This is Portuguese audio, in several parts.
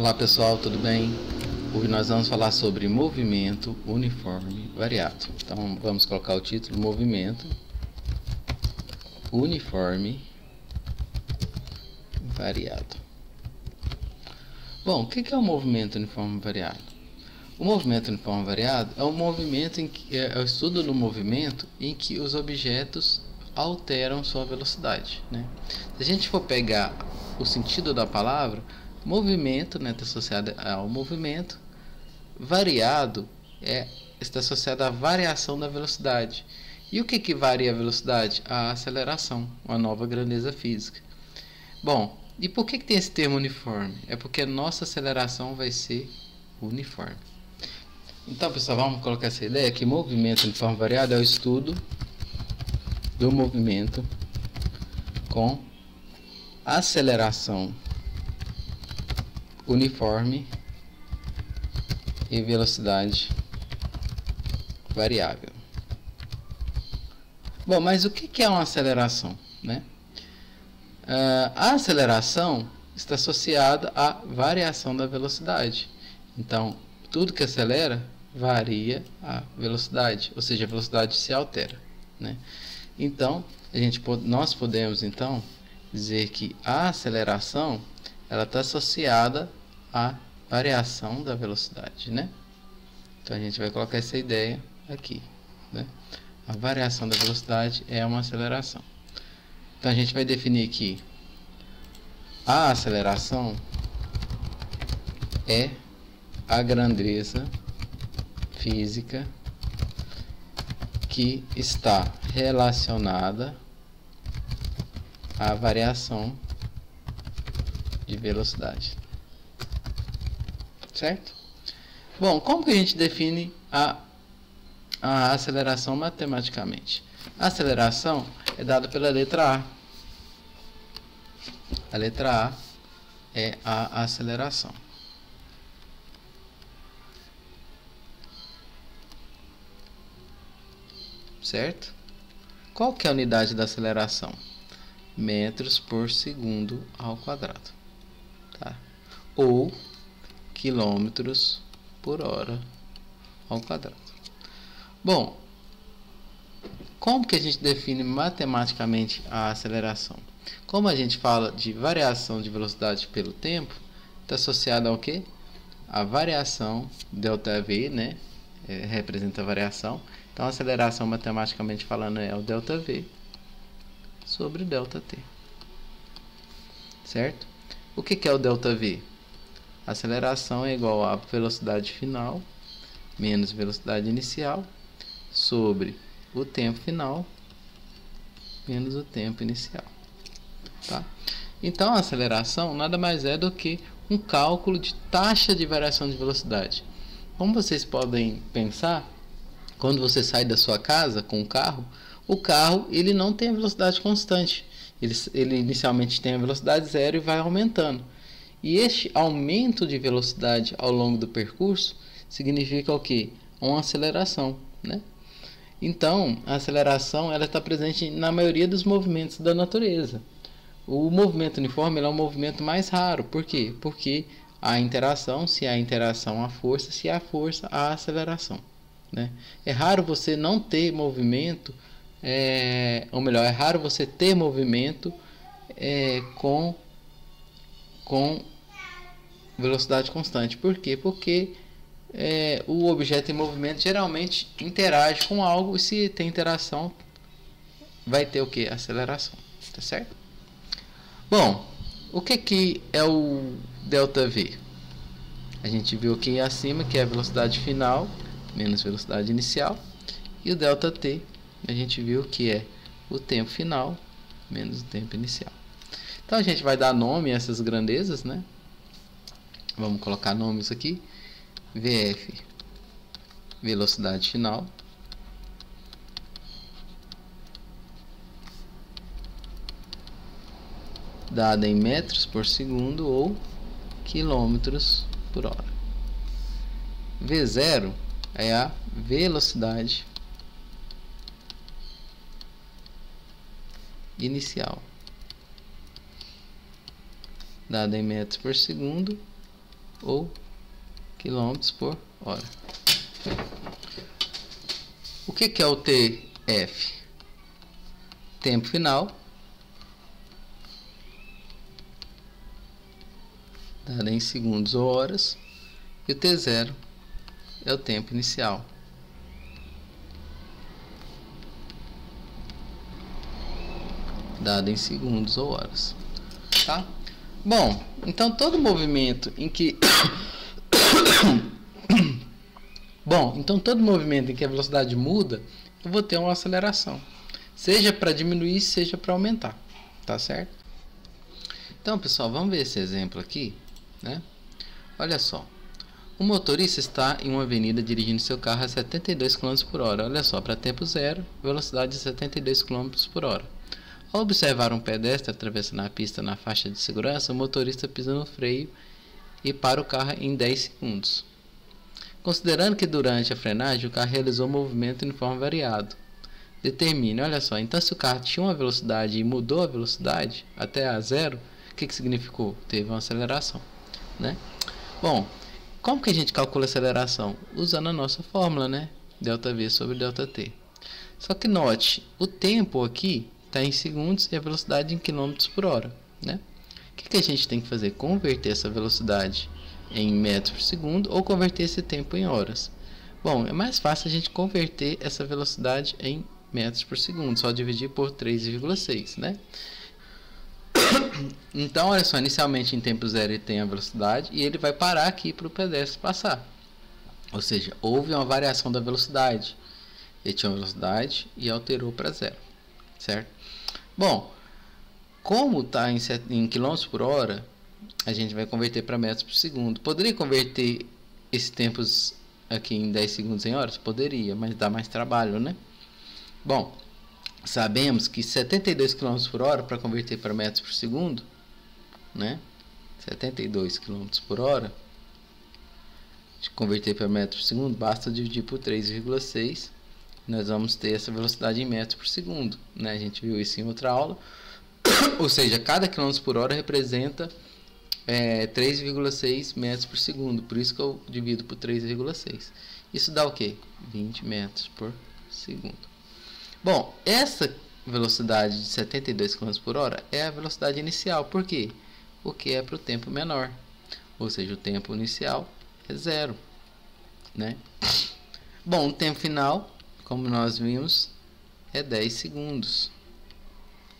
Olá pessoal, tudo bem? Hoje nós vamos falar sobre movimento uniforme variado. Então vamos colocar o título: movimento uniforme variado. Bom, o que é o movimento uniforme variado? O movimento uniforme variado é um movimento em que é o estudo do movimento em que os objetos alteram sua velocidade, né? Se a gente for pegar o sentido da palavra, movimento, né, está associado ao movimento, variado está associado à variação da velocidade. E o que varia a velocidade? A aceleração, uma nova grandeza física. Bom, e por que tem esse termo uniforme? É porque a nossa aceleração vai ser uniforme. Então, pessoal, vamos colocar essa ideia que movimento uniforme variado é o estudo do movimento com aceleração uniforme e velocidade variável. Bom, mas o que é uma aceleração, né? A aceleração está associada à variação da velocidade. Então, tudo que acelera varia a velocidade, ou seja, a velocidade se altera, né? Então, nós podemos então dizer que a aceleração ela está associada à variação da velocidade, né? Então a gente vai colocar essa ideia aqui, né? A variação da velocidade é uma aceleração. Então a gente vai definir que a aceleração é a grandeza física que está relacionada à variação de velocidade, certo? Bom, como que a gente define a aceleração matematicamente? A aceleração é dada pela letra A. A letra A é a aceleração. Certo? Qual que é a unidade da aceleração? Metros por segundo ao quadrado. Tá? Ou quilômetros por hora ao quadrado. Bom, como que a gente define matematicamente a aceleração? Como a gente fala de variação de velocidade pelo tempo, está associada ao que? A variação ΔV, né? Representa a variação. Então, a aceleração, matematicamente falando, é o ΔV sobre ΔT. Certo? O que é o ΔV? A aceleração é igual a velocidade final menos velocidade inicial sobre o tempo final menos o tempo inicial. Tá? Então, a aceleração nada mais é do que um cálculo de taxa de variação de velocidade. Como vocês podem pensar, quando você sai da sua casa com o carro ele não tem a velocidade constante. Ele inicialmente tem a velocidade zero e vai aumentando. E este aumento de velocidade ao longo do percurso significa o quê? Uma aceleração, né? Então, a aceleração ela está presente na maioria dos movimentos da natureza. O movimento uniforme é um movimento mais raro. Por quê? Porque há interação, se há interação há força, se há força há aceleração, né? É raro você não ter movimento, ou melhor, é raro você ter movimento com velocidade constante. Por quê? Porque o objeto em movimento geralmente interage com algo, e se tem interação vai ter o que? Aceleração, tá certo? Bom, o que é o ΔV? A gente viu aqui acima que é a velocidade final menos velocidade inicial, e o ΔT a gente viu que é o tempo final menos o tempo inicial. Então a gente vai dar nome a essas grandezas, né? Vamos colocar nomes aqui. VF, velocidade final, dada em metros por segundo ou quilômetros por hora. V0 é a velocidade inicial, dada em metros por segundo ou quilômetros por hora. O que é o TF? Tempo final dado em segundos ou horas, e o T0 é o tempo inicial. Dado em segundos ou horas, tá? Bom, então todo movimento em que a velocidade muda, eu vou ter uma aceleração, seja para diminuir, seja para aumentar, tá certo? Então, pessoal, vamos ver esse exemplo aqui, né? Olha só, o motorista está em uma avenida dirigindo seu carro a 72 km por hora. Olha só, para tempo zero, velocidade de 72 km por hora. Ao observar um pedestre atravessando a pista na faixa de segurança, o motorista pisa no freio e para o carro em 10 segundos. Considerando que durante a frenagem o carro realizou um movimento em forma variado, determine, olha só, então se o carro tinha uma velocidade e mudou a velocidade até a zero, o que significou? Teve uma aceleração, né? Bom, como que a gente calcula a aceleração? Usando a nossa fórmula, né? ΔV sobre ΔT. Só que note, o tempo aqui está em segundos e a velocidade em quilômetros por hora, né? O que a gente tem que fazer? Converter essa velocidade em metros por segundo ou converter esse tempo em horas. Bom, é mais fácil a gente converter essa velocidade em metros por segundo, só dividir por 3,6, né? Então, olha só, inicialmente em tempo zero ele tem a velocidade e ele vai parar aqui para o pedestre passar. Ou seja, houve uma variação da velocidade. Ele tinha uma velocidade e alterou para zero, certo? Bom, como está em quilômetros por hora, a gente vai converter para metros por segundo. Poderia converter esses tempos aqui em 10 segundos em horas? Poderia, mas dá mais trabalho, né? Bom, sabemos que 72 km por hora, para converter para metros por segundo, né? 72 km por hora, de converter para metros por segundo, basta dividir por 3,6. Nós vamos ter essa velocidade em metros por segundo, né? A gente viu isso em outra aula. Ou seja, cada quilômetro por hora representa 3,6 metros por segundo. Por isso que eu divido por 3,6. Isso dá o quê? 20 metros por segundo. Bom, essa velocidade de 72 km por hora é a velocidade inicial. Por quê? Porque é para o tempo menor. Ou seja, o tempo inicial é zero, né? Bom, o tempo final, como nós vimos, é 10 segundos.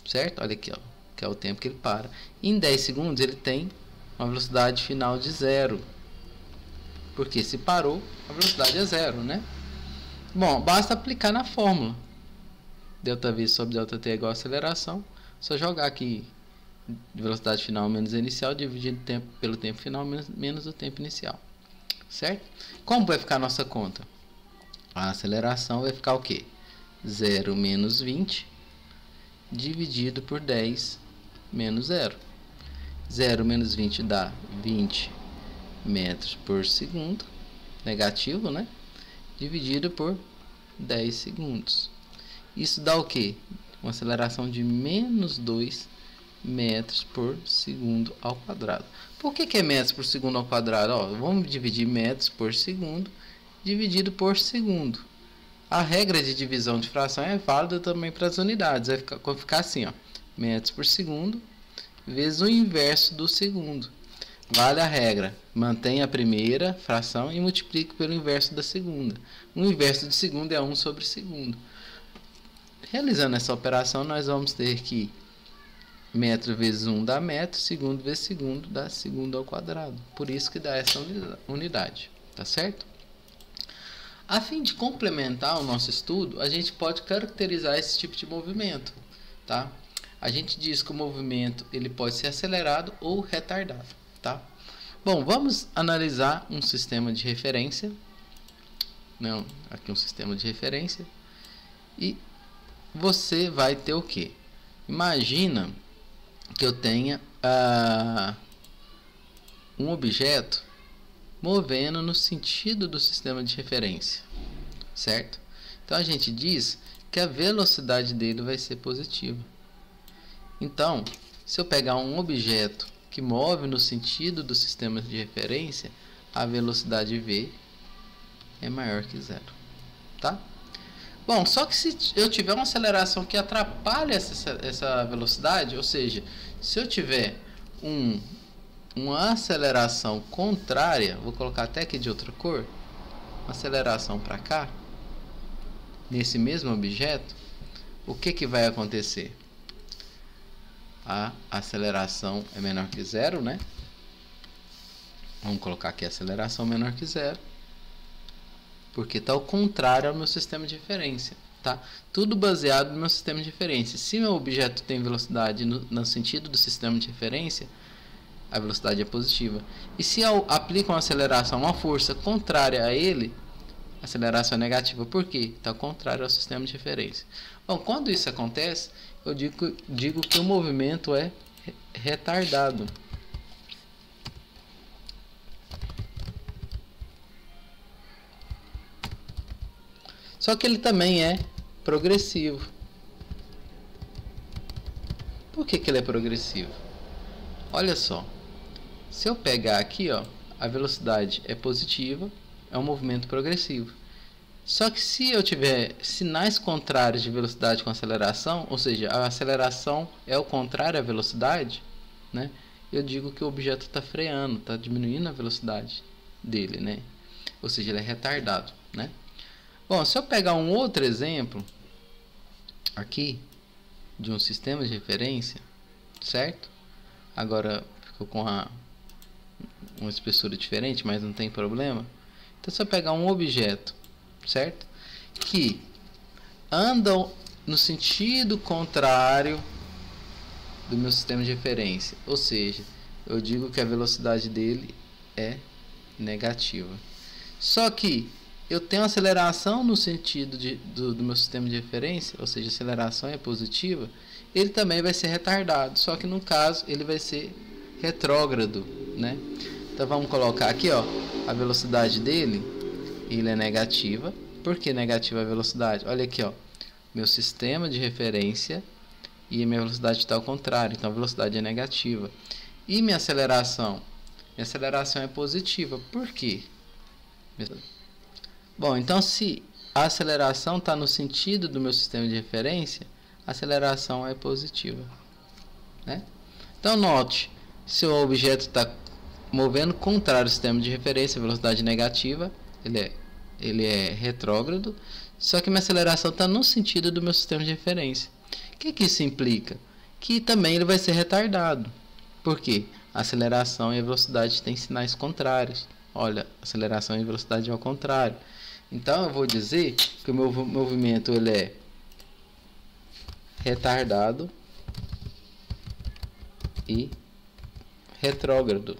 Certo? Olha aqui, ó, que é o tempo que ele para. Em 10 segundos ele tem uma velocidade final de zero. Porque se parou, a velocidade é zero, né? Bom, basta aplicar na fórmula. ΔV sobre ΔT é igual a aceleração. Só jogar aqui velocidade final menos inicial dividido pelo tempo final menos o tempo inicial. Certo? Como vai ficar a nossa conta? A aceleração vai ficar o quê? 0 menos 20 dividido por 10 menos 0. 0 menos 20 dá 20 metros por segundo, negativo, né? Dividido por 10 segundos. Isso dá o quê? Uma aceleração de menos 2 metros por segundo ao quadrado. Por que é metros por segundo ao quadrado? Ó, vamos dividir metros por segundo dividido por segundo. A regra de divisão de fração é válida também para as unidades. Vai ficar assim, ó, metros por segundo vezes o inverso do segundo. Vale a regra. Mantenha a primeira fração e multiplique pelo inverso da segunda. O inverso de segundo é 1 sobre segundo. Realizando essa operação, nós vamos ter que metro vezes 1 dá metro, segundo vezes segundo dá segundo ao quadrado. Por isso que dá essa unidade. Tá certo? A fim de complementar o nosso estudo, a gente pode caracterizar esse tipo de movimento, tá? A gente diz que o movimento ele pode ser acelerado ou retardado, tá? Bom, vamos analisar um sistema de referência. Não, aqui um sistema de referência. E você vai ter o quê? Imagina que eu tenha um objeto movendo no sentido do sistema de referência, certo? Então a gente diz que a velocidade dele vai ser positiva. Então, se eu pegar um objeto que move no sentido do sistema de referência, a velocidade v é maior que zero, tá? Bom, só que se eu tiver uma aceleração que atrapalha essa velocidade, ou seja, se eu tiver uma aceleração contrária, vou colocar até aqui de outra cor, uma aceleração para cá, nesse mesmo objeto, o que vai acontecer? A aceleração é menor que zero, né? Vamos colocar aqui a aceleração menor que zero, porque está ao contrário ao meu sistema de referência, tá? Tudo baseado no meu sistema de referência. Se meu objeto tem velocidade no sentido do sistema de referência, a velocidade é positiva. E se eu aplico uma aceleração, uma força contrária a ele, a aceleração é negativa. Por quê? Está ao contrário ao sistema de referência. Bom, quando isso acontece, eu digo que o movimento é retardado. Só que ele também é progressivo. Por que ele é progressivo? Olha só. Se eu pegar aqui, ó, a velocidade é positiva, é um movimento progressivo. Só que se eu tiver sinais contrários de velocidade com aceleração, ou seja, a aceleração é o contrário à velocidade, né? Eu digo que o objeto está freando, está diminuindo a velocidade dele, né? Ou seja, ele é retardado, né? Bom, se eu pegar um outro exemplo aqui de um sistema de referência, certo? Agora ficou com uma espessura diferente, mas não tem problema. Então, se eu pegar um objeto, certo? Que andam no sentido contrário do meu sistema de referência, ou seja, eu digo que a velocidade dele é negativa. Só que eu tenho aceleração no sentido do meu sistema de referência, ou seja, a aceleração é positiva, ele também vai ser retardado, só que no caso ele vai ser retrógrado, né? Então vamos colocar aqui, ó, a velocidade dele, ele é negativa. Por que negativa a velocidade? Olha aqui, ó, meu sistema de referência e a minha velocidade está ao contrário, então a velocidade é negativa. E minha aceleração? Minha aceleração é positiva. Por quê? Bom, então se a aceleração está no sentido do meu sistema de referência, a aceleração é positiva, né? Então note, se o objeto está movendo contrário ao sistema de referência, a velocidade negativa, ele é retrógrado, só que minha aceleração está no sentido do meu sistema de referência. O que isso implica? Que também ele vai ser retardado. Por quê? A aceleração e a velocidade têm sinais contrários. Olha, aceleração e velocidade é ao contrário. Então eu vou dizer que o meu movimento ele é retardado e retrógrado.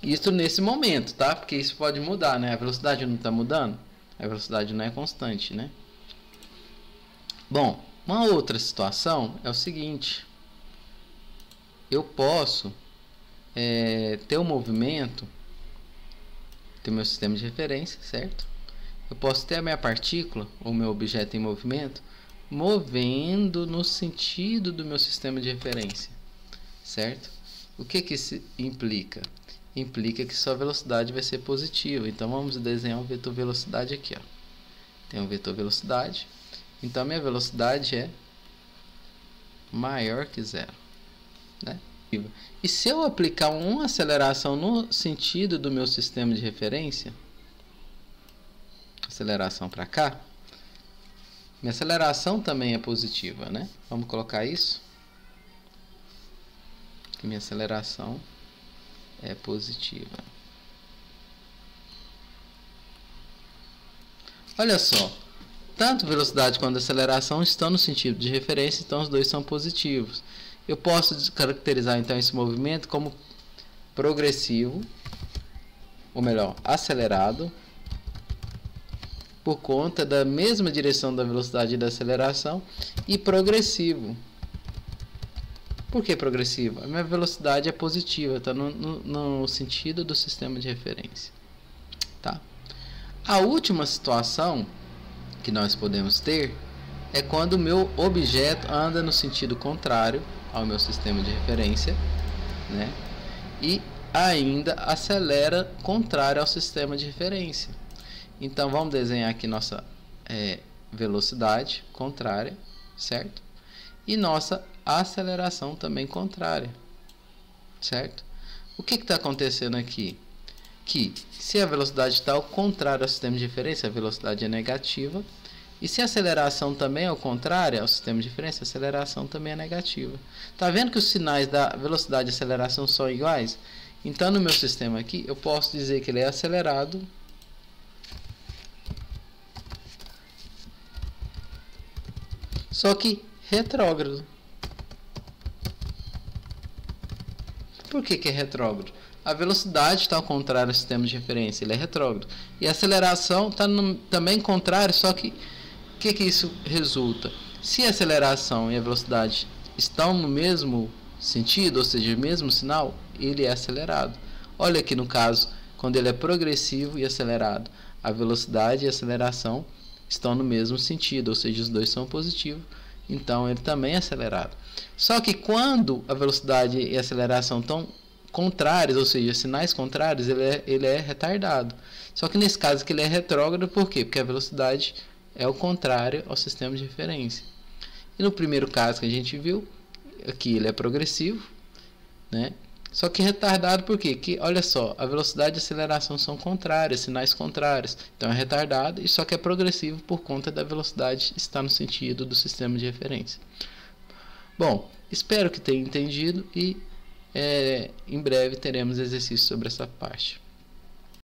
Isso nesse momento, tá? Porque isso pode mudar, né? A velocidade não está mudando, a velocidade não é constante, né? Bom, uma outra situação é o seguinte: eu posso ter um movimento, ter meu sistema de referência, certo? Eu posso ter a minha partícula, ou meu objeto em movimento, movendo no sentido do meu sistema de referência, certo? O que isso implica? Implica que sua velocidade vai ser positiva. Então vamos desenhar um vetor velocidade aqui, ó. Tem um vetor velocidade, então minha velocidade é maior que zero, né? E se eu aplicar uma aceleração no sentido do meu sistema de referência, aceleração para cá, minha aceleração também é positiva, né? Vamos colocar isso, que minha aceleração é positiva. Olha só, tanto velocidade quanto aceleração estão no sentido de referência, então os dois são positivos. Eu posso caracterizar então esse movimento como progressivo, ou melhor, acelerado, por conta da mesma direção da velocidade e da aceleração, e progressivo. Por que progressivo? A minha velocidade é positiva, está no sentido do sistema de referência, tá? A última situação que nós podemos ter é quando o meu objeto anda no sentido contrário ao meu sistema de referência, né? E ainda acelera contrário ao sistema de referência. Então vamos desenhar aqui nossa velocidade contrária, certo? E nossa aceleração também contrária, certo? O que está acontecendo aqui? Que se a velocidade está ao contrário ao sistema de referência, a velocidade é negativa. E se a aceleração também é ao contrário ao sistema de referência, a aceleração também é negativa. Está vendo que os sinais da velocidade e aceleração são iguais? Então, no meu sistema aqui, eu posso dizer que ele é acelerado só que retrógrado. Por que é retrógrado? A velocidade está ao contrário ao sistema de referência, ele é retrógrado. E a aceleração está também contrário, só que o que isso resulta? Se a aceleração e a velocidade estão no mesmo sentido, ou seja, o mesmo sinal, ele é acelerado. Olha aqui no caso, quando ele é progressivo e acelerado, a velocidade e a aceleração estão no mesmo sentido, ou seja, os dois são positivos, então ele também é acelerado. Só que quando a velocidade e a aceleração estão contrários, ou seja, sinais contrários, ele é retardado. Só que nesse caso que ele é retrógrado, por quê? Porque a velocidade é o contrário ao sistema de referência. E no primeiro caso que a gente viu, aqui ele é progressivo, né? Só que retardado por quê? Que, olha só, a velocidade e a aceleração são contrárias, sinais contrários. Então é retardado, e só que é progressivo por conta da velocidade estar no sentido do sistema de referência. Bom, espero que tenha entendido e em breve teremos exercícios sobre essa parte.